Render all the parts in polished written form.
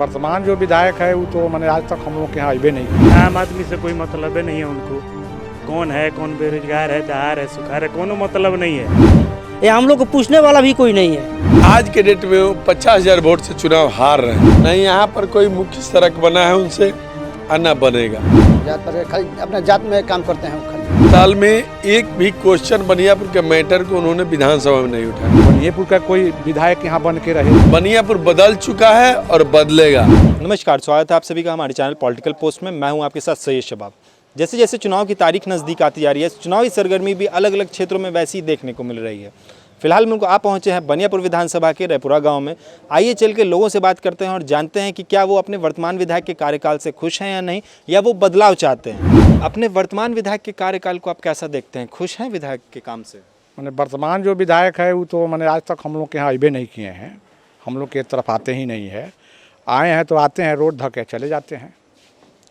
वर्तमान जो विधायक है वो तो मैंने आज तक हम लोग के यहाँ आए नहीं। आम आदमी से कोई मतलब ही नहीं है उनको। कौन है, कौन बेरोजगार है, दहार है, सुखार है, कोनो मतलब नहीं है। ये हम लोग को पूछने वाला भी कोई नहीं है। आज के डेट में वो 50,000 वोट से चुनाव हार रहे हैं। नहीं यहाँ पर कोई मुख्य सड़क बना है उनसे, और न बनेगा। जात पर खाली अपने जात में काम करते हैं। खाली साल में एक भी क्वेश्चन बनियापुर के मैटर को उन्होंने विधानसभा में नहीं उठाया। बनियापुर का कोई विधायक यहाँ बन के रहे। बनियापुर बदल चुका है और बदलेगा। नमस्कार, स्वागत है आप सभी का हमारे चैनल पॉलिटिकल पोस्ट में। मैं हूं आपके साथ सैयद शबाब। जैसे जैसे चुनाव की तारीख नज़दीक आती जा रही है, चुनावी सरगर्मी भी अलग अलग क्षेत्रों में वैसी ही देखने को मिल रही है। फिलहाल में उनको आप पहुंचे हैं बनियापुर विधानसभा के रैपुरा गांव में। आइए चल के लोगों से बात करते हैं और जानते हैं कि क्या वो अपने वर्तमान विधायक के कार्यकाल से खुश हैं या नहीं, या वो बदलाव चाहते हैं। अपने वर्तमान विधायक के कार्यकाल को आप कैसा देखते हैं? खुश हैं विधायक के काम से? मैंने वर्तमान जो विधायक है वो तो मैंने आज तक हम लोग के यहाँ आए नहीं किए हैं। हम लोग के तरफ आते ही नहीं है। आए हैं तो आते हैं, रोड धके चले जाते हैं।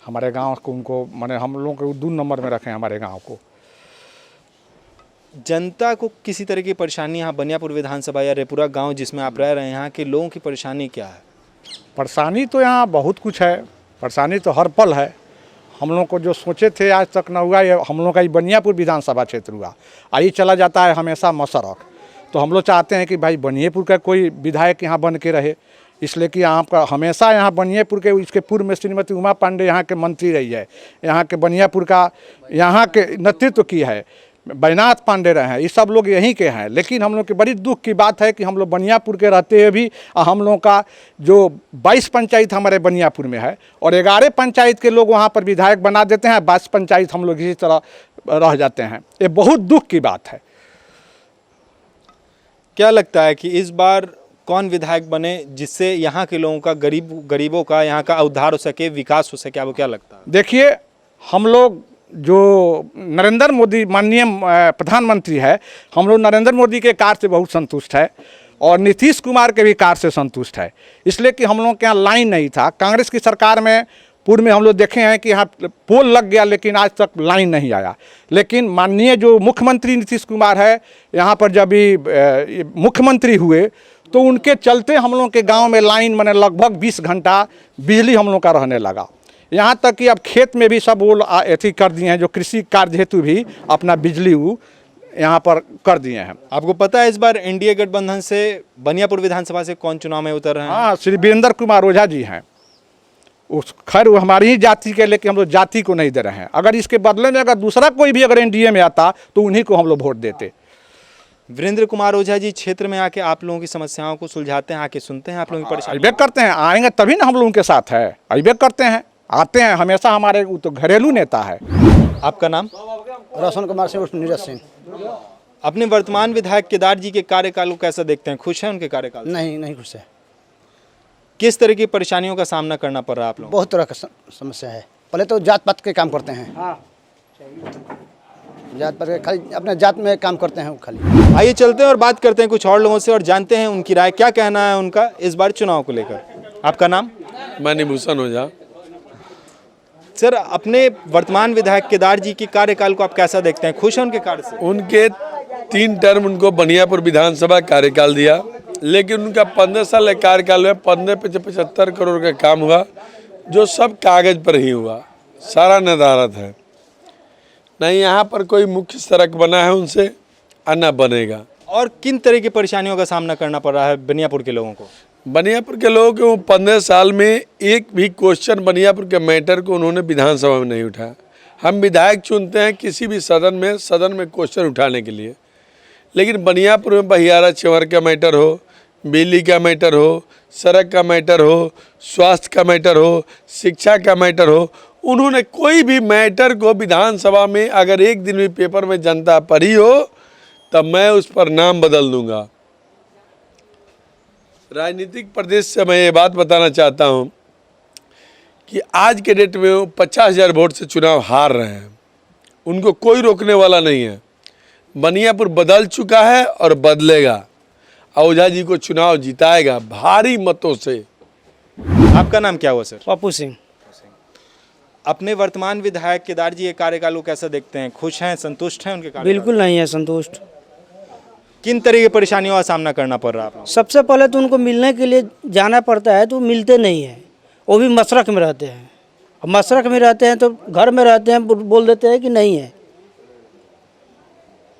हमारे गांव को उनको मैंने हम लोगों को 2 नंबर में रखें हमारे गांव को। जनता को किसी तरह की परेशानी यहाँ बनियापुर विधानसभा या रैपुरा गांव जिसमें आप रह रहे हैं, यहाँ के लोगों की परेशानी क्या है? परेशानी तो यहाँ बहुत कुछ है। परेशानी तो हर पल है। हम लोग को जो सोचे थे आज तक न हुआ। ये हम लोग का ये बनियापुर विधानसभा क्षेत्र हुआ, आइए चला जाता है हमेशा मसरक। तो हम लोग चाहते हैं कि भाई बनियापुर का कोई विधायक यहाँ बन के रहे, इसलिए कि यहाँ का हमेशा यहाँ बनियापुर के इसके पूर्व में श्रीमती उमा पांडे यहाँ के मंत्री रही है। यहाँ के बनियापुर का यहाँ के नेतृत्व की है बैनाथ पांडे रहे हैं। ये सब लोग यहीं के हैं। लेकिन हम लोग की बड़ी दुख की बात है कि हम लोग बनियापुर के रहते हुए भी हम लोगों का जो 22 पंचायत हमारे बनियापुर में है और 11 पंचायत के लोग वहाँ पर विधायक बना देते हैं, 22 पंचायत हम लोग इसी तरह रह जाते हैं। ये बहुत दुख की बात है। क्या लगता है कि इस बार कौन विधायक बने जिससे यहाँ के लोगों का गरीबों का यहाँ का उद्धार हो सके, विकास हो सके? आपको क्या लगता है? देखिए, हम लोग जो नरेंद्र मोदी माननीय प्रधानमंत्री है, हम लोग नरेंद्र मोदी के कार्य से बहुत संतुष्ट है और नीतीश कुमार के भी कार्य से संतुष्ट है। इसलिए कि हम लोग के यहाँ लाइन नहीं था। कांग्रेस की सरकार में पूर्व में हम लोग देखे हैं कि यहाँ पोल लग गया, लेकिन आज तक लाइन नहीं आया। लेकिन माननीय जो मुख्यमंत्री नीतीश कुमार है, यहाँ पर जब भी मुख्यमंत्री हुए तो उनके चलते हम लोग के गांव में लाइन मैंने लगभग 20 घंटा बिजली हम लोग का रहने लगा। यहाँ तक कि अब खेत में भी सब वो अथी कर दिए हैं, जो कृषि कार्य हेतु भी अपना बिजली वो यहाँ पर कर दिए हैं। आपको पता है इस बार एनडीए गठबंधन से बनियापुर विधानसभा से कौन चुनाव में उतर रहे हैं? हाँ, श्री वीरेंद्र कुमार ओझा जी हैं। उस खैर वो हमारी ही जाति के, लेकिन हम लोग जाति को नहीं दे रहे हैं। अगर इसके बदले में अगर दूसरा कोई भी अगर एनडीए में आता तो उन्हीं को हम लोग वोट देते। वीरेंद्र कुमार ओझा जी क्षेत्र में आके आप लोगों की समस्याओं को सुलझाते हैं, आके सुनते हैं आप लोगों की परेशानी? अइबे करते हैं, आएंगे तभी ना हम लोगों के साथ है। अइबे करते हैं, आते हैं हमेशा। हमारे तो घरेलू नेता है। आपका नाम? रोशन कुमार सिंह, नीरज सिंह। अपने वर्तमान विधायक केदार जी के कार्यकाल को कैसा देखते हैं? खुश हैं उनके कार्यकाल से? नहीं खुश है। किस तरह की परेशानियों का सामना करना पड़ रहा है आप लोगों को? बहुत तरह का समस्या है। पहले तो जात पात के काम करते हैं। जात पर खाली अपने जात में काम करते हैं। खाली आइए चलते हैं और बात करते हैं कुछ और लोगों से और जानते हैं उनकी राय, क्या कहना है उनका इस बार चुनाव को लेकर। आपका नाम? मणिभूषण ओझा। सर, अपने वर्तमान विधायक केदार जी के कार्यकाल को आप कैसा देखते हैं? खुश हैं उनके कार्य से? उनके 3 टर्म उनको बनियापुर विधानसभा कार्यकाल दिया, लेकिन उनका 15 साल का कार्यकाल में 15 पे 75 करोड़ का काम हुआ, जो सब कागज पर ही हुआ, सारा नदारत है। नहीं यहाँ पर कोई मुख्य सड़क बना है उनसे, और न बनेगा। और किन तरह की परेशानियों का सामना करना पड़ रहा है बनियापुर के लोगों को? बनियापुर के लोगों को 15 साल में एक भी क्वेश्चन बनियापुर के मैटर को उन्होंने विधानसभा में नहीं उठाया। हम विधायक चुनते हैं किसी भी सदन में क्वेश्चन उठाने के लिए, लेकिन बनियापुर में बहियारा चंवर का मैटर हो, बिजली का मैटर हो, सड़क का मैटर हो, स्वास्थ्य का मैटर हो, शिक्षा का मैटर हो, उन्होंने कोई भी मैटर को विधानसभा में अगर एक दिन भी पेपर में जनता पढ़ी हो तब मैं उस पर नाम बदल दूंगा। राजनीतिक प्रदेश से मैं ये बात बताना चाहता हूँ कि आज के डेट में वो 50,000 वोट से चुनाव हार रहे हैं। उनको कोई रोकने वाला नहीं है। बनियापुर बदल चुका है और बदलेगा। ओझा जी को चुनाव जिताएगा भारी मतों से। आपका नाम क्या हुआ सर? पप्पू सिंह। अपने वर्तमान विधायक केदार जी के कार्यकाल को कैसा देखते हैं? खुश हैं, संतुष्ट हैं उनके कार्यकाल? बिल्कुल नहीं है संतुष्ट। किन तरह की परेशानियों का सामना करना पड़ रहा है आप लोगों को? सबसे पहले तो उनको मिलने के लिए जाना पड़ता है तो मिलते नहीं है। वो भी मशरक में रहते हैं। और मशरक में रहते हैं तो घर में रहते हैं, बोल देते हैं कि नहीं है।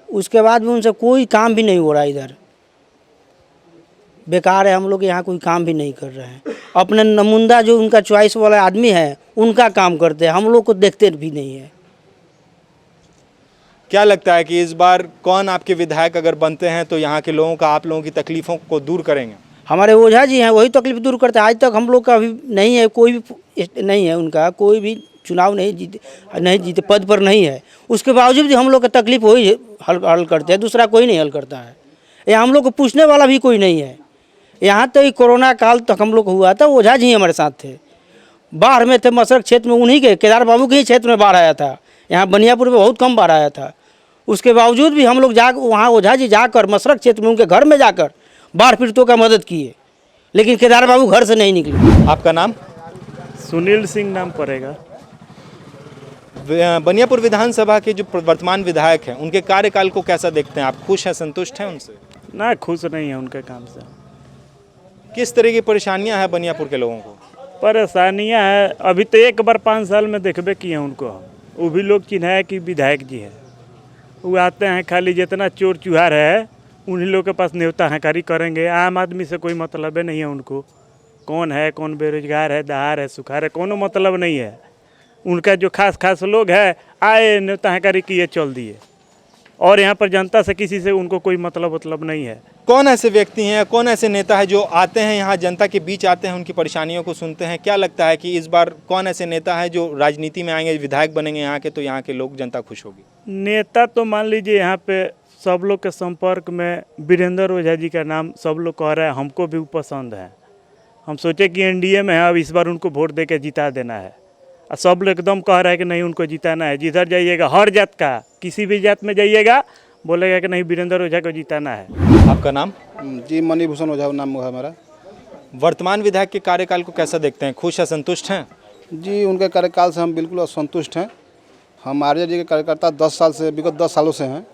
उसके बाद भी उनसे कोई काम भी नहीं हो रहा इधर, बेकार है। हम लोग यहाँ कोई काम भी नहीं कर रहे हैं। अपने नमुंदा जो उनका चॉइस वाला आदमी है उनका काम करते हैं, हम लोग को देखते भी नहीं है। क्या लगता है कि इस बार कौन आपके विधायक अगर बनते हैं तो यहाँ के लोगों का, आप लोगों की तकलीफ़ों को दूर करेंगे? हमारे ओझा जी हैं, वही तकलीफ दूर करते हैं। आज तक हम लोग का अभी नहीं है, कोई भी नहीं है उनका, कोई भी चुनाव नहीं जीते, पद पर नहीं है। उसके बावजूद भी हम लोग का तकलीफ वही हल करते हैं, दूसरा कोई नहीं हल करता है। यहाँ हम लोग को पूछने वाला भी कोई नहीं है। यहाँ तो ये कोरोना काल तक हम लोग को हुआ था, ओझा जी हमारे साथ थे। बाढ़ में थे, मशरक क्षेत्र में उन्हीं के, केदार बाबू के ही क्षेत्र में बाढ़ आया था। यहाँ बनियापुर में बहुत कम बाढ़ आया था। उसके बावजूद भी हम लोग वहाँ ओझा जी जाकर मशरक क्षेत्र में उनके घर में जाकर बाढ़ पीड़ितों का मदद किए, लेकिन केदार बाबू घर से नहीं निकले। आपका नाम? सुनील सिंह नाम पड़ेगा। बनियापुर विधानसभा के जो वर्तमान विधायक हैं उनके कार्यकाल को कैसा देखते हैं आप? खुश हैं, संतुष्ट हैं उनसे? ना, खुश नहीं है उनके काम से। किस तरह की परेशानियां हैं बनियापुर के लोगों को? परेशानियां है, अभी तो एक बार 5 साल में देखबे किए हैं उनको। वो भी लोग चिन्हाए कि विधायक जी है। वो आते हैं, खाली जितना चोर चुहार है उन्हीं लोग के पास न्योता हकारी करेंगे। आम आदमी से कोई मतलब नहीं है उनको। कौन है, कौन बेरोजगार है, दहार है, सुखार है, कोनो मतलब नहीं है उनका। जो खास लोग है आए, न्योता हकारी किए, चल दिए। और यहाँ पर जनता से किसी से उनको कोई मतलब नहीं है। कौन ऐसे व्यक्ति हैं, कौन ऐसे नेता है जो आते हैं यहाँ, जनता के बीच आते हैं, उनकी परेशानियों को सुनते हैं? क्या लगता है कि इस बार कौन ऐसे नेता है जो राजनीति में आएंगे, विधायक बनेंगे यहाँ के, तो यहाँ के लोग, जनता खुश होगी? नेता तो मान लीजिए यहाँ पे सब लोग के संपर्क में वीरेंद्र ओझा जी का नाम सब लोग कह रहे हैं, हमको भी पसंद है। हम सोचे कि एनडीए में है, अब इस बार उनको वोट दे के जिता देना है। और सब लोग एकदम कह रहे हैं कि नहीं, उनको जिताना है। जिधर जाइएगा, हर जात का, किसी भी जात में जाइएगा, बोलेगा कि नहीं, वीरेंद्र ओझा को जिताना है। आपका नाम? जी, मणिभूषण ओझा नाम है हमारा। वर्तमान विधायक के कार्यकाल को कैसा देखते हैं? खुश है, संतुष्ट हैं? जी, उनके कार्यकाल से हम बिल्कुल असंतुष्ट हैं। हम आरजे जी के कार्यकर्ता 10 साल से, विगत 10 सालों से हैं,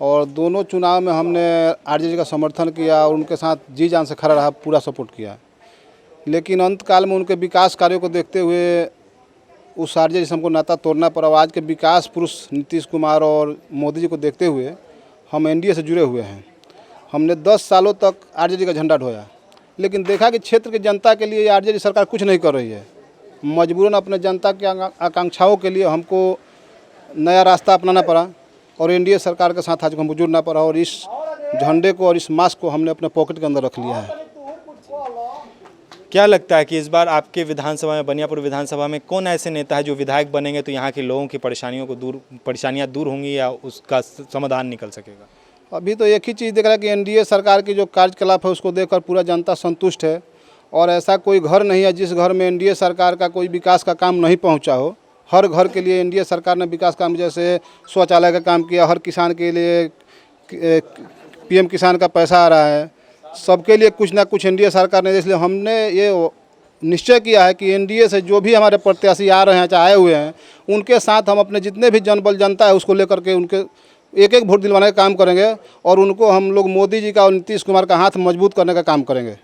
और दोनों चुनाव में हमने आरजे जी का समर्थन किया और उनके साथ जी जान से खड़ा रहा, पूरा सपोर्ट किया। लेकिन अंत काल में उनके विकास कार्यों को देखते हुए उस आरजे जी से हमको नाता तोड़ना पड़ा। आज के विकास पुरुष नीतीश कुमार और मोदी जी को देखते हुए हम एनडीए से जुड़े हुए हैं। हमने 10 सालों तक आरजे जी का झंडा ढोया, लेकिन देखा कि क्षेत्र की जनता के लिए आरजे जी सरकार कुछ नहीं कर रही है। मजबूरन अपने जनता की आकांक्षाओं के लिए हमको नया रास्ता अपनाना पड़ा और एनडीए सरकार के साथ आज हमको जुड़ना पड़ा, और इस झंडे को और इस मास्क को हमने अपने पॉकेट के अंदर रख लिया है। क्या लगता है कि इस बार आपके विधानसभा में, बनियापुर विधानसभा में, कौन ऐसे नेता है जो विधायक बनेंगे तो यहाँ के लोगों की परेशानियाँ दूर होंगी या उसका समाधान निकल सकेगा? अभी तो एक ही चीज़ देख रहा है कि एनडीए सरकार की जो कार्यकलाप है उसको देखकर पूरा जनता संतुष्ट है, और ऐसा कोई घर नहीं है जिस घर में एनडीए सरकार का कोई विकास का काम नहीं पहुँचा हो। हर घर के लिए एनडीए सरकार ने विकास काम, जैसे शौचालय का काम किया, हर किसान के लिए पीएम किसान का पैसा आ रहा है, सबके लिए कुछ ना कुछ एनडीए सरकार ने। इसलिए हमने ये निश्चय किया है कि एनडीए से जो भी हमारे प्रत्याशी आ रहे हैं, चाहे आए हुए हैं, उनके साथ हम अपने जितने भी जनबल जनता है उसको लेकर के उनके एक वोट दिलवाने का काम करेंगे, और उनको हम लोग मोदी जी का और नीतीश कुमार का हाथ मजबूत करने का काम करेंगे।